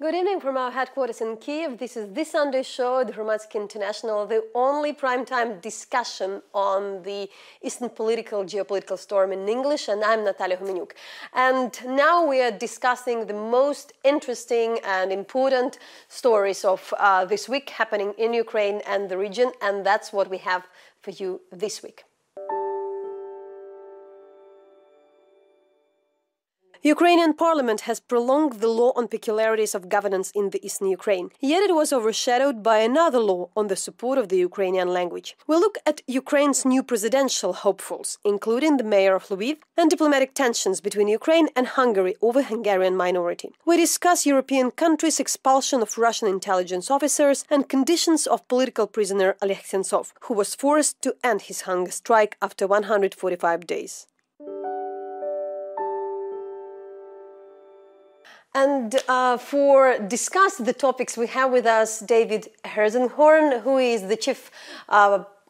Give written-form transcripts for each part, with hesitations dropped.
Good evening from our headquarters in Kiev. This is This Sunday Show, the Hromadske International, the only primetime discussion on the Eastern geopolitical storm in English, and I'm Natalia Homenyuk. And now we are discussing the most interesting and important stories of this week happening in Ukraine and the region, and that's what we have for you this week. Ukrainian parliament has prolonged the law on peculiarities of governance in the eastern Ukraine, yet it was overshadowed by another law on the support of the Ukrainian language. We'll look at Ukraine's new presidential hopefuls, including the mayor of Lviv, and diplomatic tensions between Ukraine and Hungary over Hungarian minority. We discuss European countries' expulsion of Russian intelligence officers and conditions of political prisoner Herszenhorn, who was forced to end his hunger strike after 145 days. And for discuss the topics, we have with us David Herszenhorn, who is the chief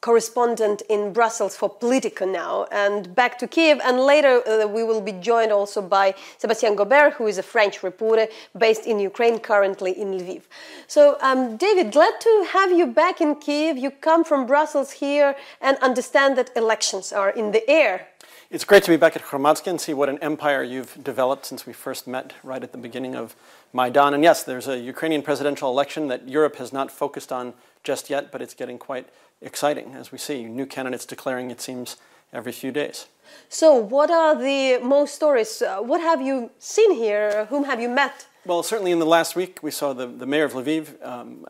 correspondent in Brussels for Politico now, and back to Kiev. And later we will be joined also by Sébastien Gobert, who is a French reporter based in Ukraine, currently in Lviv. So, David, glad to have you back in Kiev. You come from Brussels here and understand that elections are in the air. It's great to be back at Hromadske and see what an empire you've developed since we first met right at the beginning of Maidan. And yes, there's a Ukrainian presidential election that Europe has not focused on just yet, but it's getting quite exciting, as we see new candidates declaring, it seems, every few days. So what are the most stories? What have you seen here? Whom have you met? Well, certainly in the last week, we saw the mayor of Lviv,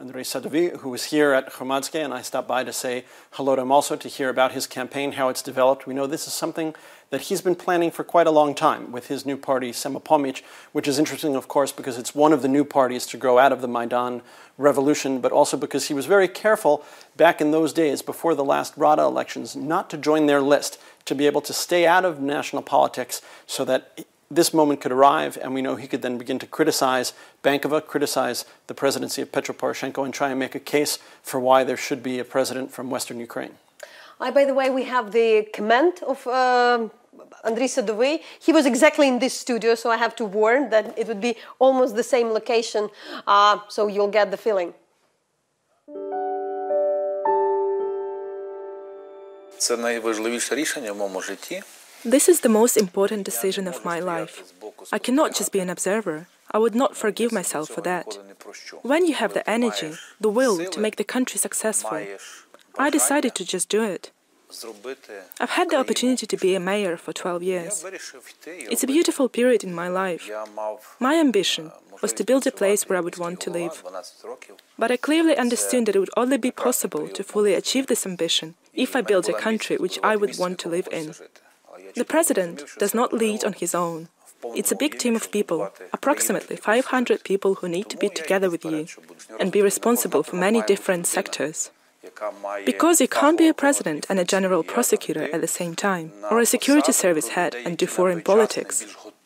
Anatoliy Chepiga, who was here at Hromadske, and I stopped by to say hello to him also, to hear about his campaign, how it's developed. We know this is something that he's been planning for quite a long time with his new party, Samopomich, which is interesting, of course, because it's one of the new parties to grow out of the Maidan revolution, but also because he was very careful back in those days, before the last Rada elections, not to join their list, to be able to stay out of national politics so that this moment could arrive, and we know he could then begin to criticize Bankova, criticize the presidency of Petro Poroshenko, and try and make a case for why there should be a president from Western Ukraine. By the way, we have the comment of Andriy Sadovy. He was exactly in this studio, so I have to warn that it would be almost the same location, so you'll get the feeling. Це найважливіше рішення в моєму житті. This is the most important decision of my life. I cannot just be an observer. I would not forgive myself for that. When you have the energy, the will to make the country successful, I decided to just do it. I've had the opportunity to be a mayor for 12 years. It's a beautiful period in my life. My ambition was to build a place where I would want to live. But I clearly understood that it would only be possible to fully achieve this ambition if I built a country which I would want to live in. The president does not lead on his own. It's a big team of people, approximately 500 people who need to be together with you and be responsible for many different sectors. Because you can't be a president and a general prosecutor at the same time, or a security service head and do foreign politics.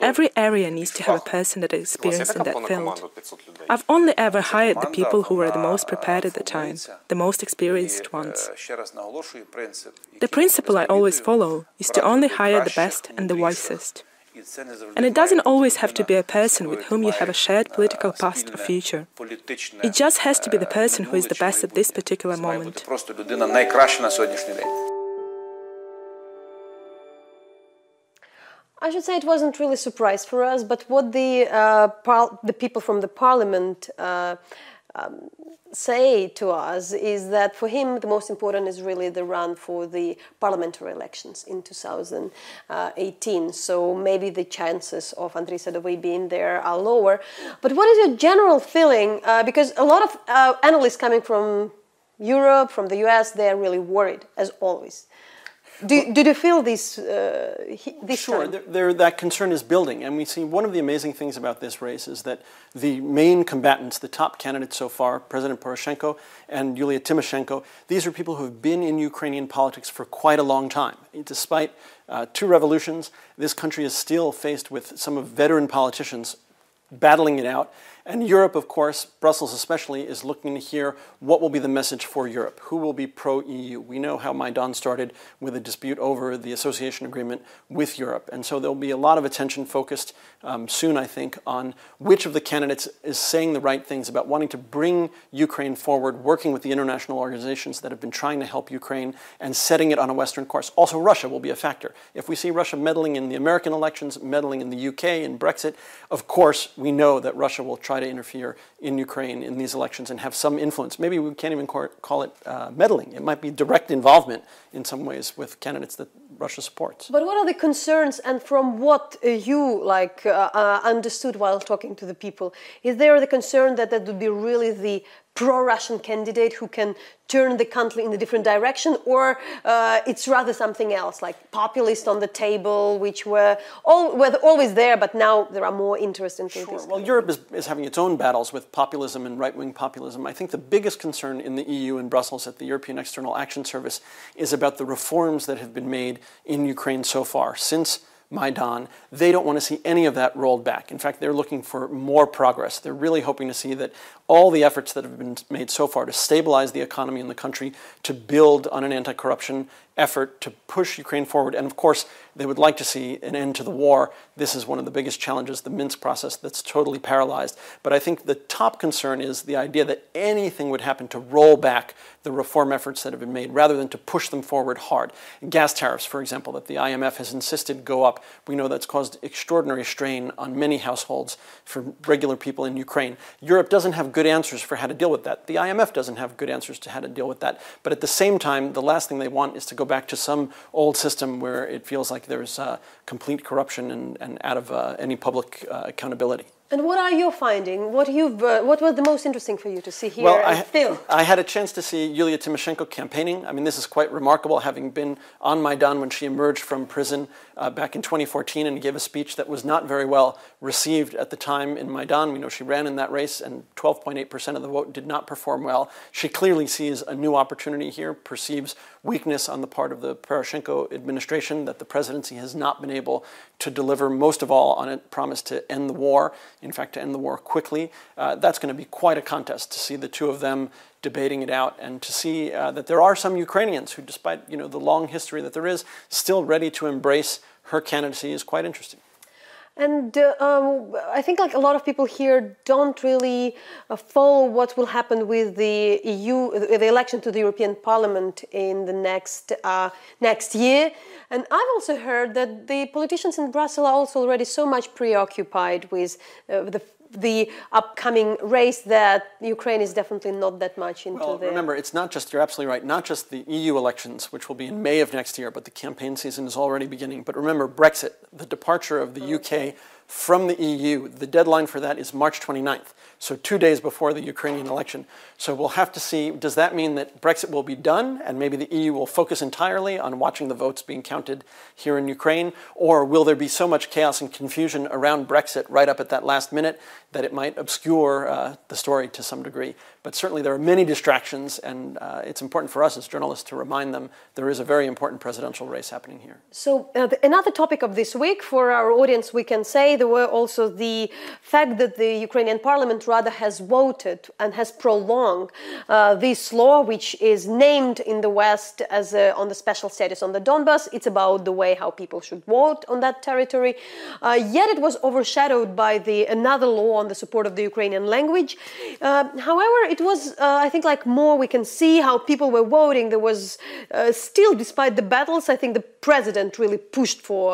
Every area needs to have a person that is experienced in that field. I've only ever hired the people who were the most prepared at the time, the most experienced ones. The principle I always follow is to only hire the best and the wisest. And it doesn't always have to be a person with whom you have a shared political past or future. It just has to be the person who is the best at this particular moment. I should say it wasn't really a surprise for us, but what the people from the parliament say to us is that for him the most important is really the run for the parliamentary elections in 2018. So maybe the chances of Andriy Sadovy being there are lower. But what is your general feeling? Because a lot of analysts coming from Europe, from the US, they're really worried, as always. Do you feel this Sure, that concern is building. And we see one of the amazing things about this race is that the main combatants, the top candidates so far, President Poroshenko and Yulia Tymoshenko, these are people who have been in Ukrainian politics for quite a long time. Despite two revolutions, this country is still faced with some of veteran politicians battling it out. And Europe, of course, Brussels especially, is looking to hear what will be the message for Europe, who will be pro-EU. We know how Maidan started with a dispute over the association agreement with Europe. And so there'll be a lot of attention focused soon, I think, on which of the candidates is saying the right things about wanting to bring Ukraine forward, working with the international organizations that have been trying to help Ukraine and setting it on a Western course. Also, Russia will be a factor. If we see Russia meddling in the American elections, meddling in the UK, in Brexit, of course, we know that Russia will try to interfere in Ukraine in these elections and have some influence. Maybe we can't even call it meddling. It might be direct involvement in some ways with candidates that Russia supports. But what are the concerns, and from what you understood while talking to the people? Is there the concern that that would be really the pro-Russian candidate who can turn the country in a different direction, or it's rather something else, like populist on the table, which were always there, but now there are more interesting things? Sure. Well, Europe is having its own battles with populism and right-wing populism. I think the biggest concern in the EU and Brussels at the European External Action Service is about the reforms that have been made in Ukraine so far. Since Maidan, they don't want to see any of that rolled back. In fact, they're looking for more progress. They're really hoping to see that all the efforts that have been made so far to stabilize the economy in the country, to build on an anti-corruption effort, to push Ukraine forward. And of course, they would like to see an end to the war. This is one of the biggest challenges, the Minsk process that's totally paralyzed. But I think the top concern is the idea that anything would happen to roll back the reform efforts that have been made rather than to push them forward hard. Gas tariffs, for example, that the IMF has insisted go up. We know that's caused extraordinary strain on many households for regular people in Ukraine. Europe doesn't have good answers for how to deal with that. The IMF doesn't have good answers to how to deal with that. But at the same time, the last thing they want is to go back to some old system where it feels like there's complete corruption and out of any public accountability. And what are your findings? What was the most interesting for you to see here? Well, I had a chance to see Yulia Tymoshenko campaigning. I mean, this is quite remarkable, having been on Maidan when she emerged from prison back in 2014 and gave a speech that was not very well received at the time in Maidan. We know she ran in that race and 12.8% of the vote did not perform well. She clearly sees a new opportunity here, perceives weakness on the part of the Poroshenko administration, that the presidency has not been able to deliver, most of all on a promise to end the war, in fact, to end the war quickly. That's going to be quite a contest to see the two of them debating it out and to see that there are some Ukrainians who, despite the long history that there is, still ready to embrace her candidacy is quite interesting. And I think a lot of people here don't really follow what will happen with the the election to the European Parliament in the next year. And I've also heard that the politicians in Brussels are also already so much preoccupied with the upcoming race that Ukraine is definitely not that much into Well, remember, it's not just, you're absolutely right, not just the EU elections, which will be in May of next year, but the campaign season is already beginning. But remember, Brexit, the departure of the UK from the EU, the deadline for that is March 29th, so 2 days before the Ukrainian election. So we'll have to see, does that mean that Brexit will be done and maybe the EU will focus entirely on watching the votes being counted here in Ukraine? Or will there be so much chaos and confusion around Brexit right up at that last minute that it might obscure the story to some degree? But certainly there are many distractions, and it's important for us as journalists to remind them there is a very important presidential race happening here. So another topic of this week for our audience, we can say, there were also the fact that the Ukrainian parliament rather has voted and has prolonged this law, which is named in the West as on the special status on the Donbas. It's about the way how people should vote on that territory. Yet it was overshadowed by another law on the support of the Ukrainian language. However, it was, I think, more we can see how people were voting. There was still, despite the battles, I think the president really pushed for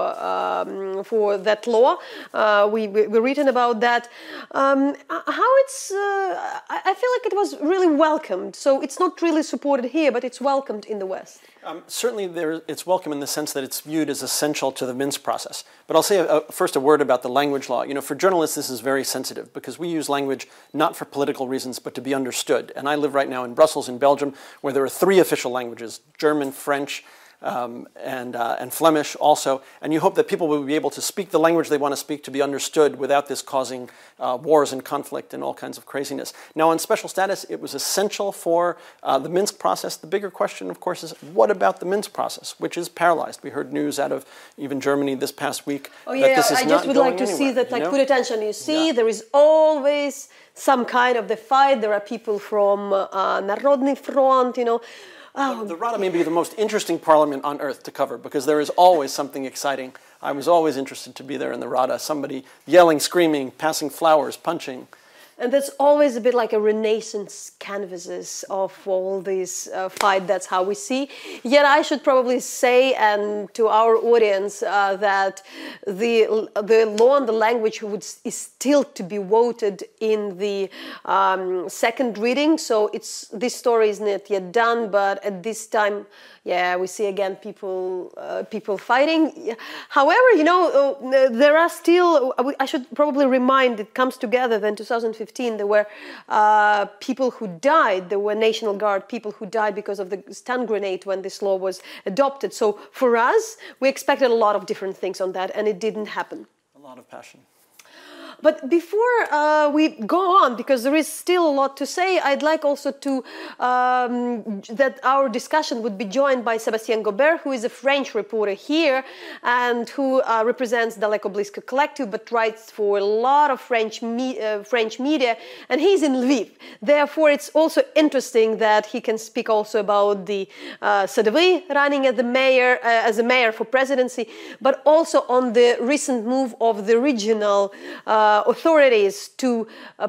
that law. We're written about that. How it's, I feel like it was really welcomed. So it's not really supported here, but it's welcomed in the West. Certainly it's welcome in the sense that it's viewed as essential to the Minsk process. But I'll say first a word about the language law. For journalists this is very sensitive because we use language not for political reasons but to be understood. And I live right now in Brussels in Belgium where there are 3 official languages, German, French, and Flemish also. And you hope that people will be able to speak the language they want to speak to be understood without this causing wars and conflict and all kinds of craziness. Now, on special status, it was essential for the Minsk process. The bigger question, of course, is what about the Minsk process, which is paralyzed? We heard news out of even Germany this past week that this is I not just would going like to anywhere, see that, like, you know? put attention. You see, there is always some kind of the fight. There are people from Народный Front, you know. The Rada may be the most interesting parliament on earth to cover because there is always something exciting. I was always interested to be there in the Rada. Somebody yelling, screaming, passing flowers, punching. And that's always a bit like a renaissance canvases of all this fight. That's how we see. Yet I should probably say, and to our audience, that the law on the language is still to be voted in the second reading. So this story is not yet done, but at this time, yeah, we see again people fighting. However, you know, there are still. I should probably remind. It comes together. Then 2015, there were people who died. There were National Guard people who died because of the stun grenade when this law was adopted. So for us, we expected a lot of different things on that, and it didn't happen. A lot of passion. But before we go on, because there is still a lot to say, I'd like also to that our discussion would be joined by Sébastien Gobert, who is a French reporter here and who represents Daleko-Blisko collective, but writes for a lot of French media, and he's in Lviv. Therefore, it's also interesting that he can speak also about the Sadovy running as a mayor for presidency, but also on the recent move of the regional authorities to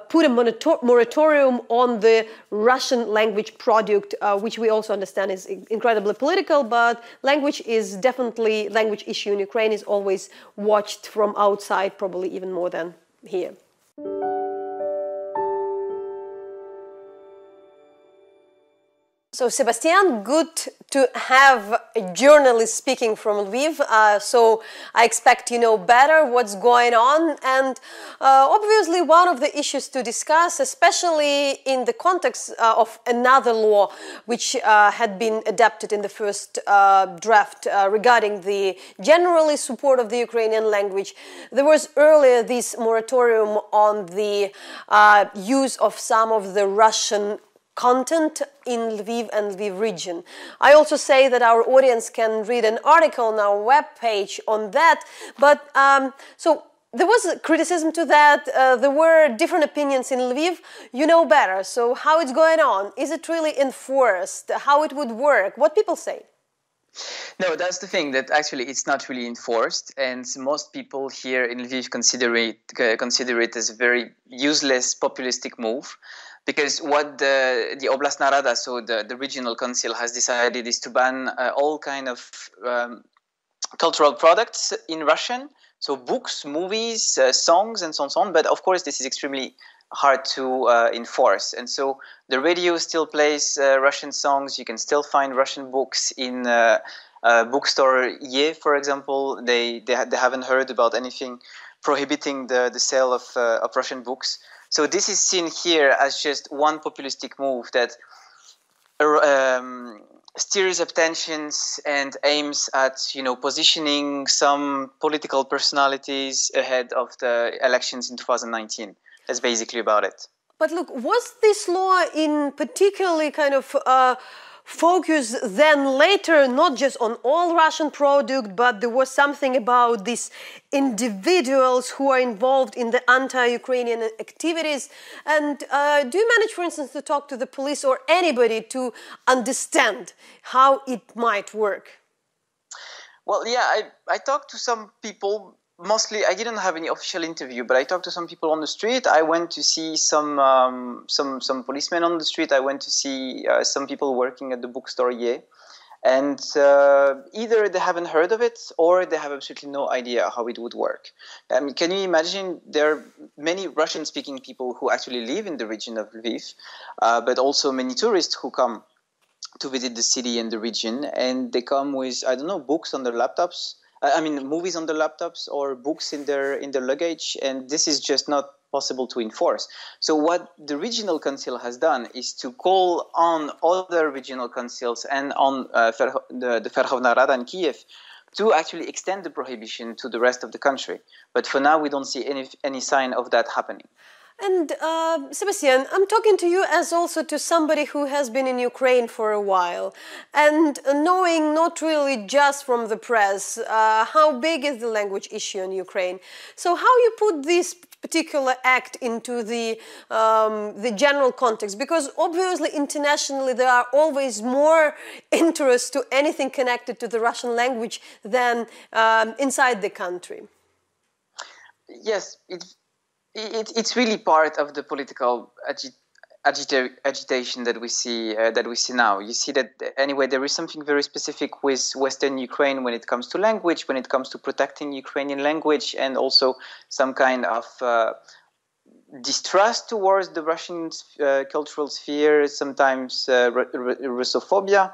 put a moratorium on the Russian language product, which we also understand is incredibly political, but language issue in Ukraine is always watched from outside, probably even more than here. So, Sébastien, good to have a journalist speaking from Lviv. So I expect you know better what's going on. And obviously one of the issues to discuss, especially in the context of another law which had been adopted in the first draft regarding the generally support of the Ukrainian language. There was earlier this moratorium on the use of some of the Russian content in Lviv and Lviv region. I also say that our audience can read an article on our webpage on that, but so there was a criticism to that. There were different opinions in Lviv. You know better. So how it's going on? Is it really enforced? How it would work? What people say? No, that's the thing, that actually it's not really enforced, and most people here in Lviv consider it as a very useless populistic move. Because what the Oblastna Rada, so the regional council, has decided is to ban all kind of cultural products in Russian, so books, movies, songs, and so on. But of course, this is extremely hard to enforce. And so the radio still plays Russian songs. You can still find Russian books in bookstore Ye, for example. They haven't heard about anything prohibiting the sale of Russian books. So this is seen here as just one populistic move that stirs up tensions and aims at, positioning some political personalities ahead of the elections in 2019. That's basically about it. But look, was this law in particularly kind of focus then later not just on all Russian product, but there was something about these individuals who are involved in the anti-Ukrainian activities? And do you manage, for instance, to talk to the police or anybody to understand how it might work? Well, yeah, I talked to some people. Mostly, I didn't have any official interview, but I talked to some people on the street. I went to see some policemen on the street. I went to see some people working at the bookstore Ye. And either they haven't heard of it or they have absolutely no idea how it would work. Can you imagine, there are many Russian-speaking people who actually live in the region of Lviv, but also many tourists who come to visit the city and the region, and they come with, books on their laptops. Movies on their laptops or books in their luggage, and this is just not possible to enforce. So what the regional council has done is to call on other regional councils and on the Verkhovna Rada in Kiev to actually extend the prohibition to the rest of the country. But for now, we don't see any sign of that happening. And Sébastien, I'm talking to you as also to somebody who has been in Ukraine for a while, and knowing not really just from the press how big is the language issue in Ukraine. So how you put this particular act into the general context? Because obviously internationally there are always more interest to anything connected to the Russian language than inside the country. Yes, it's really part of the political agitation that we see now. You see that anyway there is something very specific with Western Ukraine when it comes to language, when it comes to protecting Ukrainian language, and also some kind of distrust towards the Russian cultural sphere, sometimes Russophobia.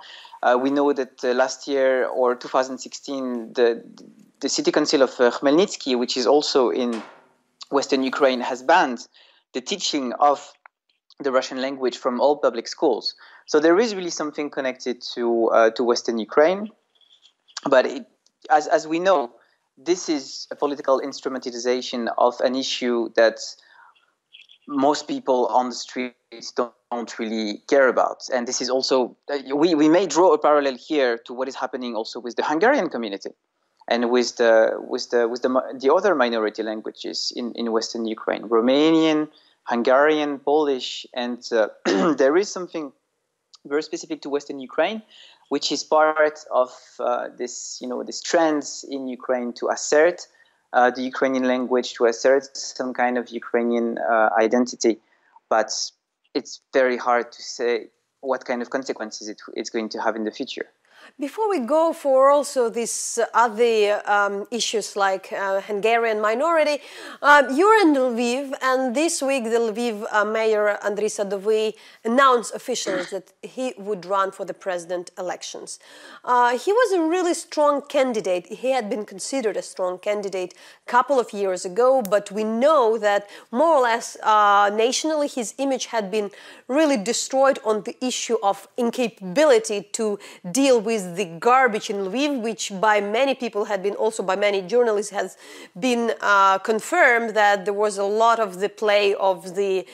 We know that last year or 2016 the city council of Khmelnytsky, which is also in Western Ukraine, has banned the teaching of the Russian language from all public schools. So there is really something connected to Western Ukraine. But as we know, this is a political instrumentalization of an issue that most people on the streets don't really care about. And this is also, we may draw a parallel here to what is happening also with the Hungarian community and with the other minority languages in Western Ukraine, Romanian, Hungarian, Polish, and there is something very specific to Western Ukraine, which is part of this trends in Ukraine to assert the Ukrainian language, to assert some kind of Ukrainian identity. But it's very hard to say what kind of consequences it's going to have in the future. Before we go for also these other issues like Hungarian minority, you're in Lviv, and this week the Lviv mayor Andriy Sadovy announced officially that he would run for the president elections. He was a really strong candidate. He had been considered a strong candidate a couple of years ago, but we know that more or less nationally his image had been really destroyed on the issue of incapability to deal with the garbage in Lviv, which by many people had been, also by many journalists, has been confirmed that there was a lot of the play of the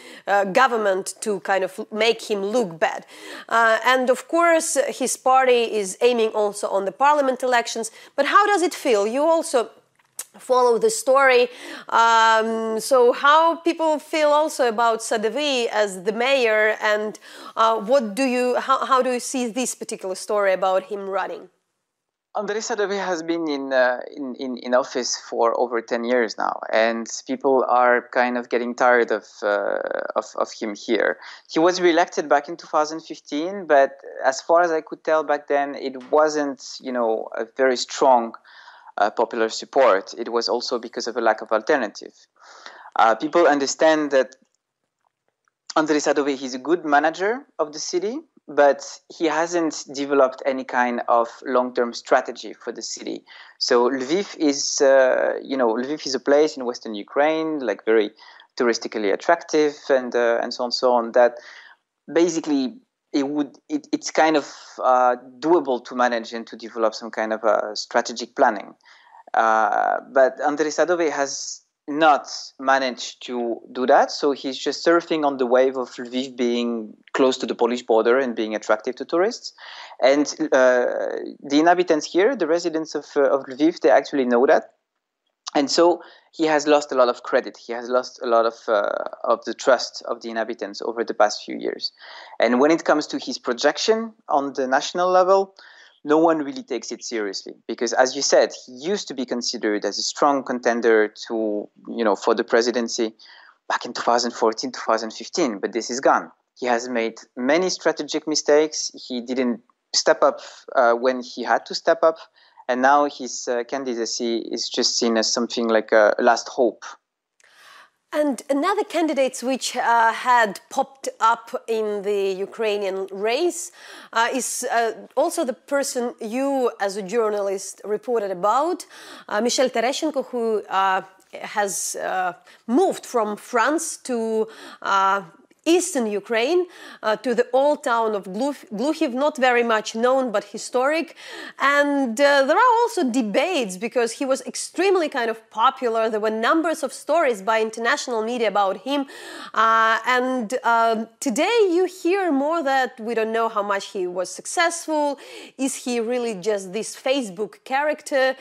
government to kind of make him look bad. And of course, his party is aiming also on the parliament elections. But how does it feel? You also follow the story. So how people feel also about Sadovy as the mayor, and how do you see this particular story about him running? Andriy Sadovy has been in office for over 10 years now, and people are kind of getting tired of him here. He was re-elected back in 2015, but as far as I could tell back then, it wasn't, a very strong popular support. It was also because of a lack of alternative. People understand that Andriy Sadovy, he's a good manager of the city, but he hasn't developed any kind of long-term strategy for the city. So Lviv is, Lviv is a place in Western Ukraine, like very touristically attractive, and so on. That basically it's kind of doable to manage and to develop some kind of a strategic planning. But Andriy Sadovy has not managed to do that, so he's just surfing on the wave of Lviv being close to the Polish border and being attractive to tourists. And the inhabitants here, the residents of Lviv, they actually know that. And so he has lost a lot of credit. He has lost a lot of the trust of the inhabitants over the past few years. And when it comes to his projection on the national level, no one really takes it seriously, because, as you said, he used to be considered as a strong contender to, for the presidency back in 2014, 2015, but this is gone. He has made many strategic mistakes. He didn't step up when he had to step up, and now his candidacy is just seen as something like a last hope. And another candidate which had popped up in the Ukrainian race is also the person you, as a journalist, reported about, Michel Tereshchenko, who has moved from France to eastern Ukraine, to the old town of Gluchiv, not very much known but historic. And there are also debates because he was extremely kind of popular. There were numbers of stories by international media about him. And today you hear more that we don't know how much he was successful. Is he really just this Facebook character?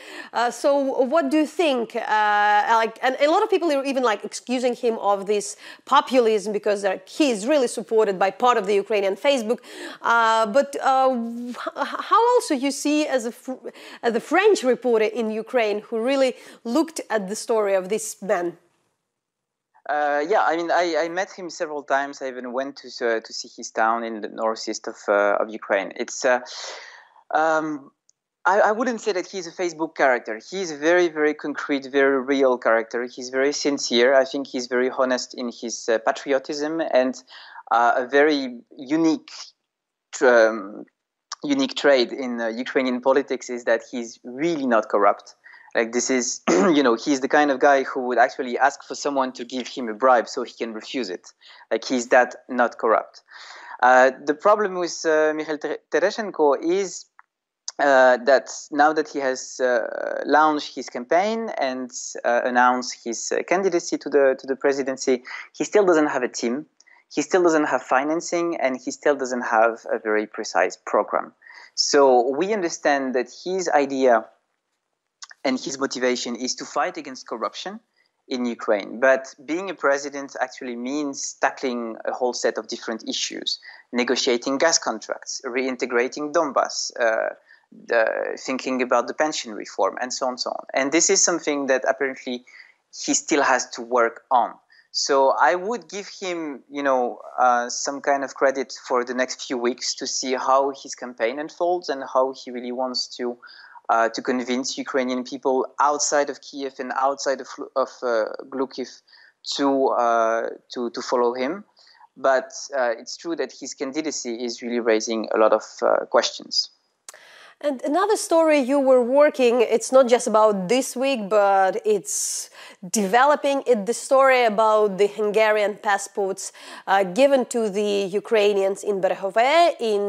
So what do you think? And a lot of people are even excusing him of this populism because he is really supported by part of the Ukrainian Facebook. But how also you see as the French reporter in Ukraine who really looked at the story of this man? I met him several times. I even went to see his town in the northeast of Ukraine. It's I wouldn't say that he's a Facebook character. He's a very, very concrete, very real character. He's very sincere. I think he's very honest in his patriotism, and a very unique trait in Ukrainian politics is that he's really not corrupt. This is, he's the kind of guy who would actually ask for someone to give him a bribe so he can refuse it. He's that not corrupt. The problem with Mikhail Tereshchenko is that now that he has launched his campaign and announced his candidacy to the presidency, he still doesn't have a team, he still doesn't have financing, and he still doesn't have a very precise program. So we understand that his idea and his motivation is to fight against corruption in Ukraine. But being a president actually means tackling a whole set of different issues, negotiating gas contracts, reintegrating Donbas, thinking about the pension reform, and so on and so on. And this is something that apparently he still has to work on. So I would give him, some kind of credit for the next few weeks to see how his campaign unfolds and how he really wants to convince Ukrainian people outside of Kiev and outside of Gluchiv to follow him. But it's true that his candidacy is really raising a lot of questions. And another story you were working, it's not just about this week, but it's developing. It's the story about the Hungarian passports given to the Ukrainians in Berehove, in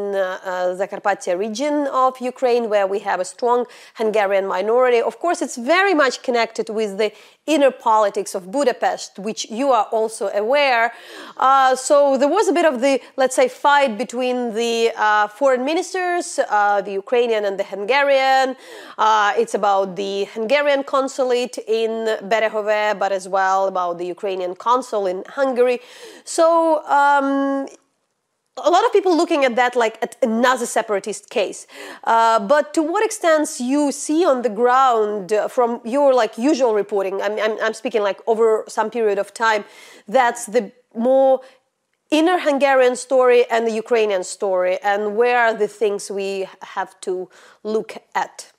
Zakarpattia region of Ukraine, where we have a strong Hungarian minority. Of course, it's very much connected with the inner politics of Budapest, which you are also aware. So there was a bit of the, let's say, fight between the foreign ministers, the Ukrainian and the Hungarian. It's about the Hungarian consulate in Berehove, but as well about the Ukrainian consul in Hungary. So a lot of people looking at that like at another separatist case. But to what extent you see on the ground from your usual reporting, I'm speaking over some period of time, that's the more inner Hungarian story and the Ukrainian story, and where are the things we have to look at?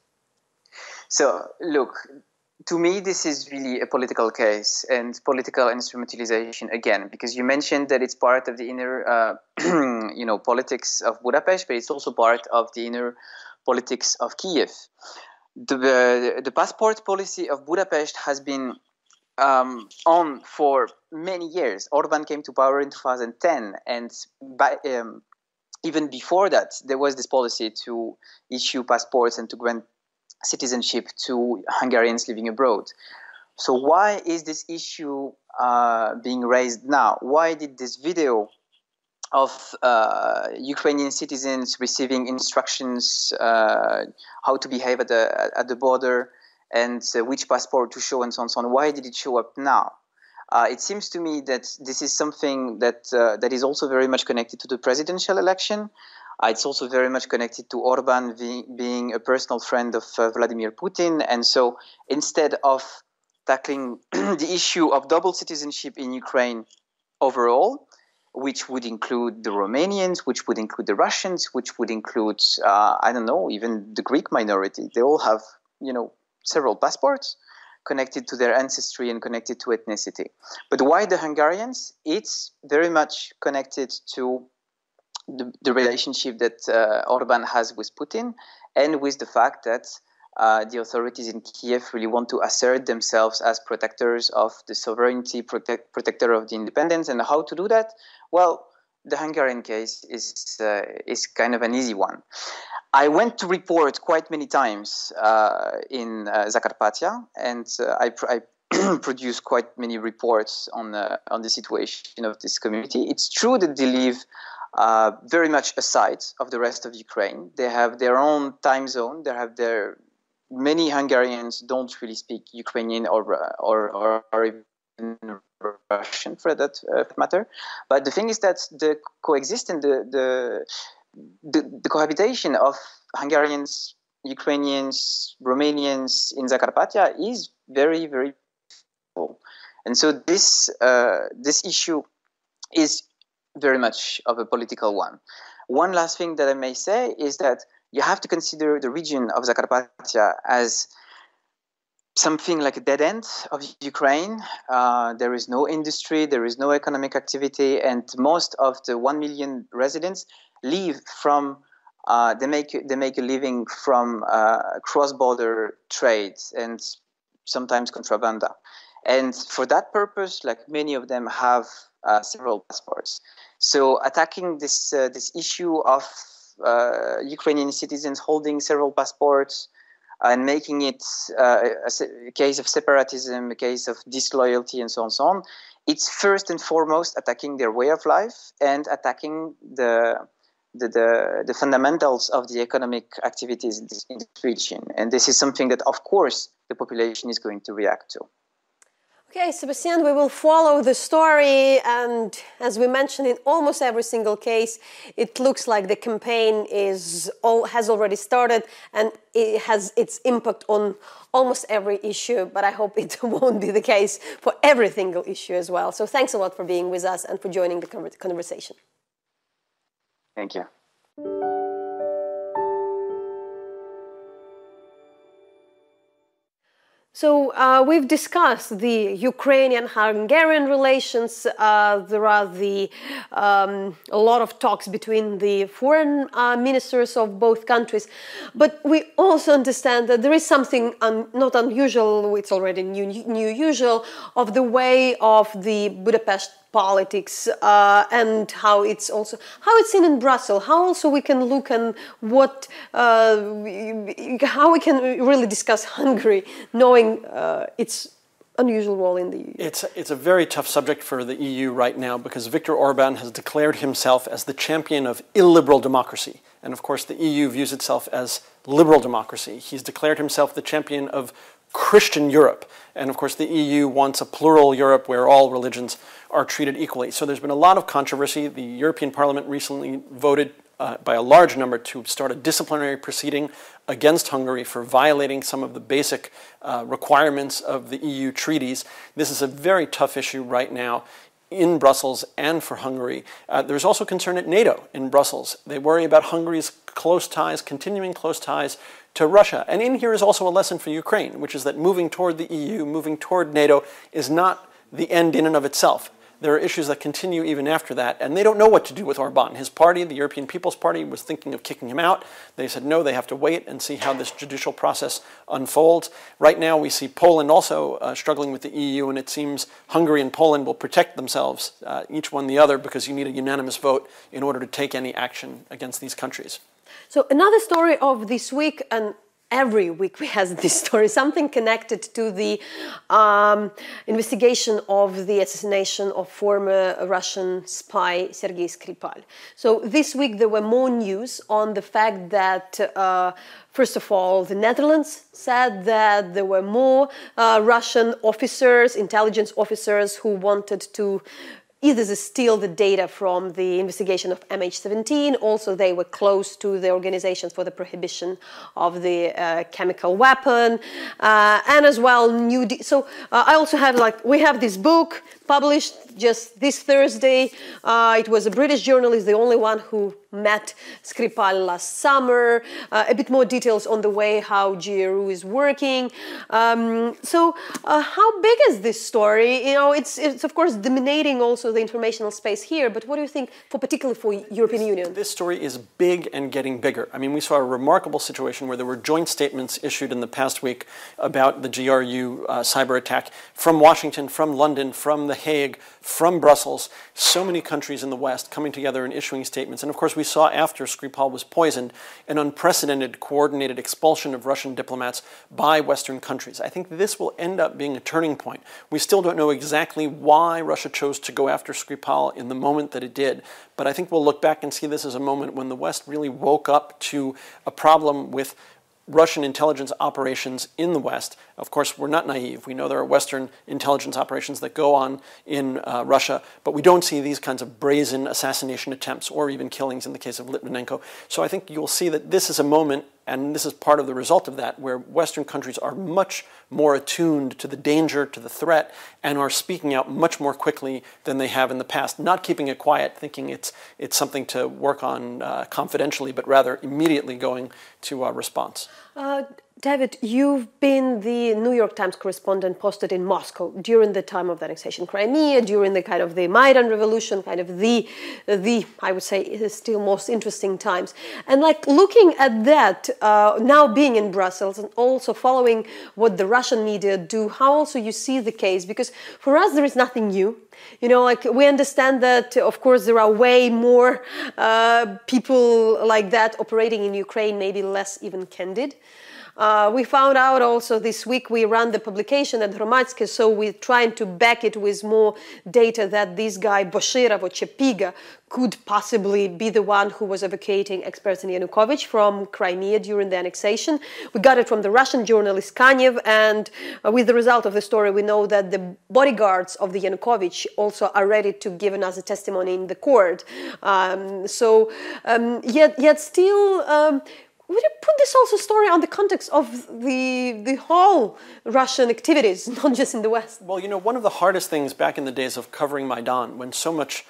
So, look, to me, this is really a political case and political instrumentalization again, because you mentioned that it's part of the inner, politics of Budapest, but it's also part of the inner politics of Kiev. The passport policy of Budapest has been on for many years. Orban came to power in 2010, and even before that, there was this policy to issue passports and to grant citizenship to Hungarians living abroad. So why is this issue being raised now? Why did this video of Ukrainian citizens receiving instructions how to behave at the border and which passport to show and so on and so on, why did it show up now? It seems to me that this is something that is also very much connected to the presidential election. It's also very much connected to Orban being a personal friend of Vladimir Putin. And so instead of tackling the issue of double citizenship in Ukraine overall, which would include the Romanians, which would include the Russians, which would include, even the Greek minority. They all have, several passports connected to their ancestry and connected to ethnicity. But why the Hungarians? It's very much connected to the relationship that Orban has with Putin, and with the fact that the authorities in Kiev really want to assert themselves as protectors of the sovereignty, protector of the independence. And how to do that? Well, the Hungarian case is kind of an easy one. I went to report quite many times in Zakarpattia, and I produced quite many reports on the situation of this community. It's true that they live very much aside of the rest of Ukraine. They have their own time zone. They have many Hungarians don't really speak Ukrainian or even Russian for that matter. But the thing is that the coexistence, the cohabitation of Hungarians, Ukrainians, Romanians in Zakarpattia is very, very full. And so this issue is very much of a political one. One last thing that I may say is that you have to consider the region of Zakarpattia as something like a dead end of Ukraine. There is no industry, there is no economic activity, and most of the 1 million residents live from, they make a living from cross-border trade and sometimes contrabanda. And for that purpose, like many of them have several passports. So attacking this issue of Ukrainian citizens holding several passports and making it a case of separatism, a case of disloyalty, and so on, so on, it's first and foremost attacking their way of life and attacking the fundamentals of the economic activities in this region. And this is something that, of course, the population is going to react to. Okay, Sébastien, we will follow the story, and as we mentioned, in almost every single case, it looks like the campaign has already started, and it has its impact on almost every issue, but I hope it won't be the case for every single issue as well. So thanks a lot for being with us and for joining the conversation. Thank you. So we've discussed the Ukrainian-Hungarian relations. There are a lot of talks between the foreign ministers of both countries. But we also understand that there is something not unusual, it's already new usual, of the way of the Budapest politics and how it's seen in Brussels, how also we can look and how we can really discuss Hungary, knowing its unusual role in the EU. It's a very tough subject for the EU right now because Viktor Orban has declared himself as the champion of illiberal democracy. And of course the EU views itself as liberal democracy. He's declared himself the champion of Christian Europe. And of course the EU wants a plural Europe where all religions are treated equally. So there's been a lot of controversy. The European Parliament recently voted by a large number to start a disciplinary proceeding against Hungary for violating some of the basic requirements of the EU treaties. This is a very tough issue right now in Brussels and for Hungary. There's also concern at NATO in Brussels. They worry about Hungary's continuing close ties to Russia. And in here is also a lesson for Ukraine, which is that moving toward the EU, moving toward NATO is not the end in and of itself. There are issues that continue even after that, and they don't know what to do with Orban. His party, the European People's Party, was thinking of kicking him out. They said, no, they have to wait and see how this judicial process unfolds. Right now, we see Poland also struggling with the EU, and it seems Hungary and Poland will protect themselves, each one the other, because you need a unanimous vote in order to take any action against these countries. So another story of this week, and every week we have this story, something connected to the investigation of the assassination of former Russian spy Sergei Skripal. So this week there were more news on the fact that, first of all, the Netherlands said that there were more Russian officers, intelligence officers, who wanted to either steal the data from the investigation of MH17. Also, they were close to the organizations for the prohibition of the chemical weapon, and as well so I also had we have this book published just this Thursday. It was a British journalist, the only one who met Skripal last summer, a bit more details on the way how GRU is working. So how big is this story? You know, it's of course dominating also the informational space here, but what do you think, particularly for European Union? This story is big and getting bigger. I mean, we saw a remarkable situation where there were joint statements issued in the past week about the GRU cyber attack from Washington, from London, from The Hague, from Brussels. So many countries in the West coming together and issuing statements. And of course, we saw after Skripal was poisoned an unprecedented coordinated expulsion of Russian diplomats by Western countries. I think this will end up being a turning point. We still don't know exactly why Russia chose to go after Skripal in the moment that it did, but I think we'll look back and see this as a moment when the West really woke up to a problem with Russian intelligence operations in the West. Of course, we're not naive. We know there are Western intelligence operations that go on in Russia, but we don't see these kinds of brazen assassination attempts or even killings in the case of Litvinenko. So I think you'll see that this is a moment, and this is part of the result of that, where Western countries are much more attuned to the danger, to the threat, and are speaking out much more quickly than they have in the past, not keeping it quiet, thinking it's something to work on confidentially, but rather immediately going to response. David, you've been the New York Times correspondent posted in Moscow during the time of the annexation Crimea, during the kind of the Maidan revolution, kind of the I would say still most interesting times. And like looking at that, now being in Brussels and also following what the Russian media do, how also you see the case, because for us there is nothing new. You know, like we understand that, of course, there are way more people like that operating in Ukraine, maybe less even candid. We found out also this week, we ran the publication at Hromadske, so we're trying to back it with more data that this guy, Boshirov or Chepiga, could possibly be the one who was advocating ex-President Yanukovych from Crimea during the annexation. We got it from the Russian journalist Kanyev, and with the result of the story, we know that the bodyguards of the Yanukovych also are ready to give another testimony in the court. Yet still... would you put this also story on the context of the whole Russian activities, not just in the West? Well, you know, one of the hardest things back in the days of covering Maidan, when so much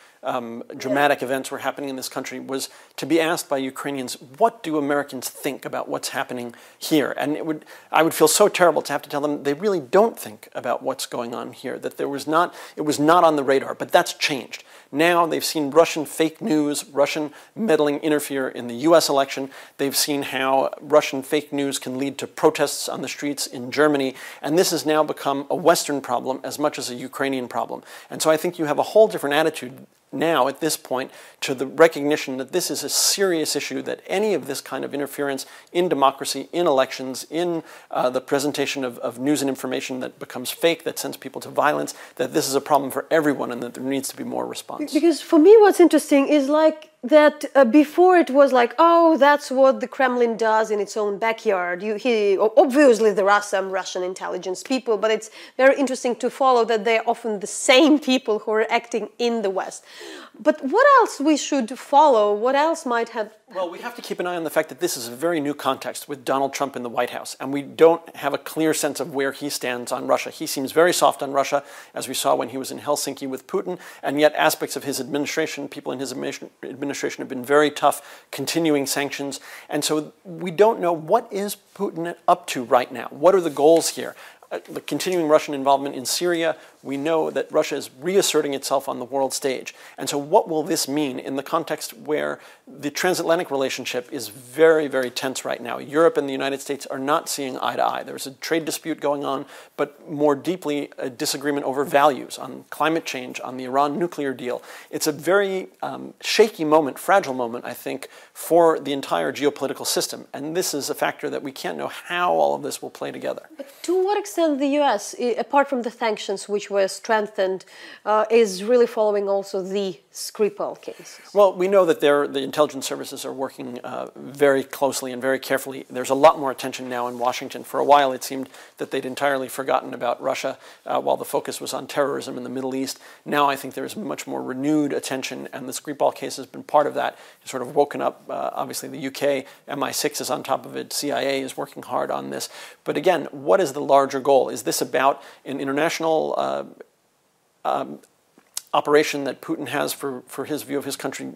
dramatic events were happening in this country, was to be asked by Ukrainians, what do Americans think about what's happening here? And I would feel so terrible to have to tell them they really don't think about what's going on here, that it was not on the radar, but that's changed. Now they've seen Russian fake news, Russian meddling interfere in the US election. They've seen how Russian fake news can lead to protests on the streets in Germany. And this has now become a Western problem as much as a Ukrainian problem. And so I think you have a whole different attitude now at this point to the recognition that this is a serious issue, that any of this kind of interference in democracy, in elections, in the presentation of news and information that becomes fake, that sends people to violence, that this is a problem for everyone and that there needs to be more response. Because for me what's interesting is like that before it was like, oh, that's what the Kremlin does in its own backyard. Obviously there are some Russian intelligence people, but it's very interesting to follow that they're often the same people who are acting in the West. But what else we should follow? What else might have... Well, we have to keep an eye on the fact that this is a very new context with Donald Trump in the White House, and we don't have a clear sense of where he stands on Russia. He seems very soft on Russia, as we saw when he was in Helsinki with Putin, and yet aspects of his administration, people in his administration have been very tough, continuing sanctions, and so we don't know what is Putin up to right now. What are the goals here? The continuing Russian involvement in Syria, we know that Russia is reasserting itself on the world stage. And so what will this mean in the context where the transatlantic relationship is very, very tense right now? Europe and the United States are not seeing eye to eye. There's a trade dispute going on, but more deeply a disagreement over values, on climate change, on the Iran nuclear deal. It's a very shaky moment, fragile moment, I think, for the entire geopolitical system. And this is a factor that we can't know how all of this will play together. But to what extent the US, apart from the sanctions which were strengthened, is really following also the Skripal case? Well, we know that the intelligence services are working very closely and very carefully. There's a lot more attention now in Washington. For a while, it seemed that they'd entirely forgotten about Russia while the focus was on terrorism in the Middle East. Now I think there's much more renewed attention, and the Skripal case has been part of that. It's sort of woken up, obviously, the UK, MI6 is on top of it, CIA is working hard on this. But again, what is the larger goal? Is this about an international operation that Putin has for his view of his country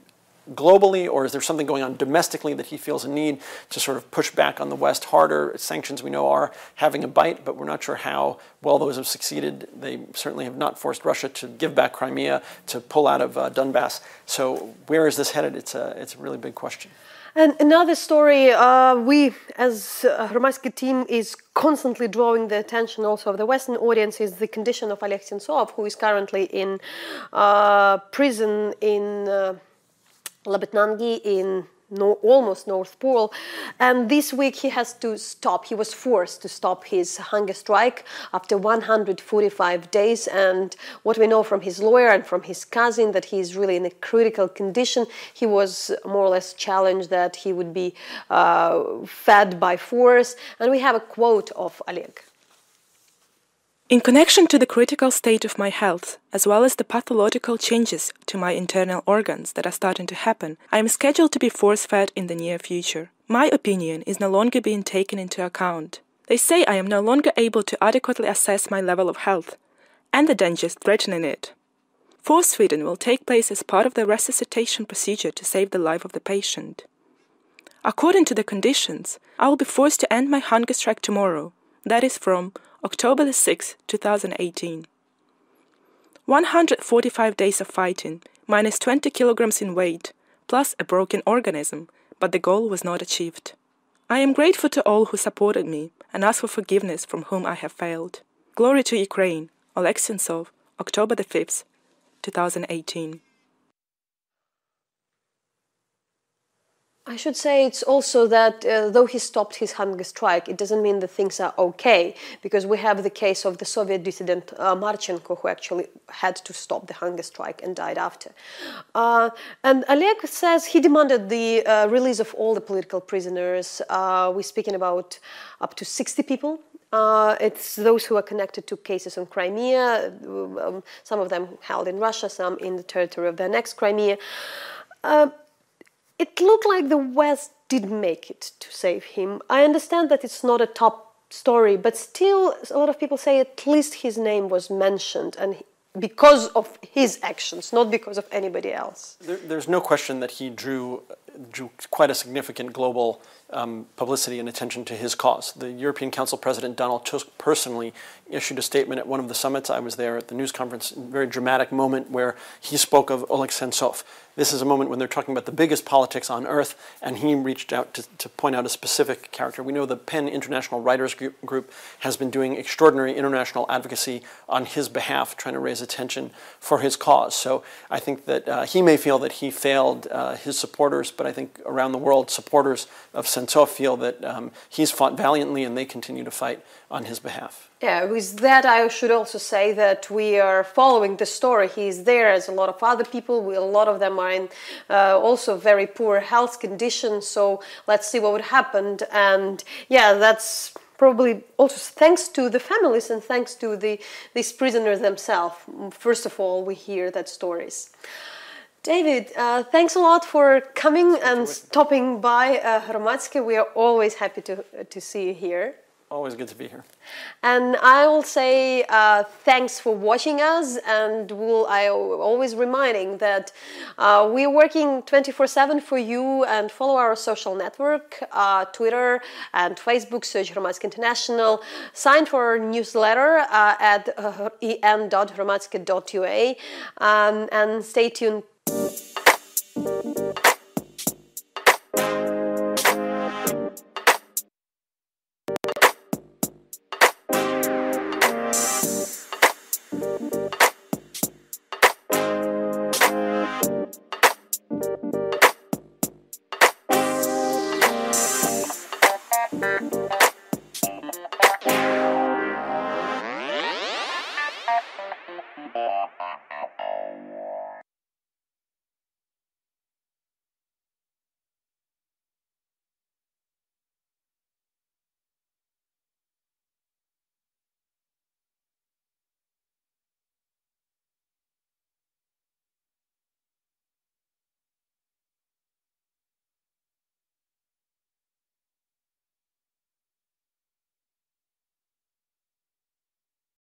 globally, or is there something going on domestically that he feels a need to sort of push back on the West harder? Sanctions, we know, are having a bite, but we're not sure how well those have succeeded. They certainly have not forced Russia to give back Crimea, to pull out of Donbas. So where is this headed? It's a really big question. And another story, we as Hromadske team is constantly drawing the attention also of the Western audience, is the condition of Oleg Sentsov, who is currently in prison in Labetnangi in almost North Pole, and this week he has to stop. He was forced to stop his hunger strike after 145 days, and what we know from his lawyer and from his cousin, that he is really in a critical condition. He was more or less challenged that he would be fed by force, and we have a quote of Oleg. In connection to the critical state of my health, as well as the pathological changes to my internal organs that are starting to happen, I am scheduled to be force-fed in the near future. My opinion is no longer being taken into account. They say I am no longer able to adequately assess my level of health, and the dangers threatening it. Force-feeding will take place as part of the resuscitation procedure to save the life of the patient. According to the conditions, I will be forced to end my hunger strike tomorrow, that is from October 6, 2018. 145 days of fighting, minus 20 kilograms in weight, plus a broken organism, but the goal was not achieved. I am grateful to all who supported me and ask for forgiveness from whom I have failed. Glory to Ukraine, Oleg Sentsov, October 5th, 2018. I should say it's also that though he stopped his hunger strike, it doesn't mean that things are okay, because we have the case of the Soviet dissident Marchenko, who actually had to stop the hunger strike and died after. And Oleg says he demanded the release of all the political prisoners. We're speaking about up to 60 people. It's those who are connected to cases on Crimea, some of them held in Russia, some in the territory of the annexed Crimea. It looked like the West didn't make it to save him. I understand that it's not a top story, but still a lot of people say at least his name was mentioned, and because of his actions, not because of anybody else. There's no question that he drew quite a significant global publicity and attention to his cause. The European Council President Donald Tusk personally issued a statement at one of the summits. I was there at the news conference, a very dramatic moment where he spoke of Oleg Sentsov. This is a moment when they're talking about the biggest politics on earth, and he reached out to point out a specific character. We know the PEN International Writers Group has been doing extraordinary international advocacy on his behalf, trying to raise attention for his cause. So I think that he may feel that he failed his supporters, but I think around the world, supporters of Sentsov feel that he's fought valiantly and they continue to fight on his behalf. Yeah, with that I should also say that we are following the story. He is there as a lot of other people. A lot of them are in also very poor health conditions. So let's see what would happen. And yeah, that's probably also thanks to the families and thanks to these prisoners themselves. First of all, we hear that stories. David, thanks a lot for coming and stopping by Hromadske. We are always happy to see you here. Always good to be here. And I will say thanks for watching us, and I always reminding that we're working 24/7 for you, and follow our social network, Twitter and Facebook, search Hromadske International, sign for our newsletter at en.hromadske.ua, and stay tuned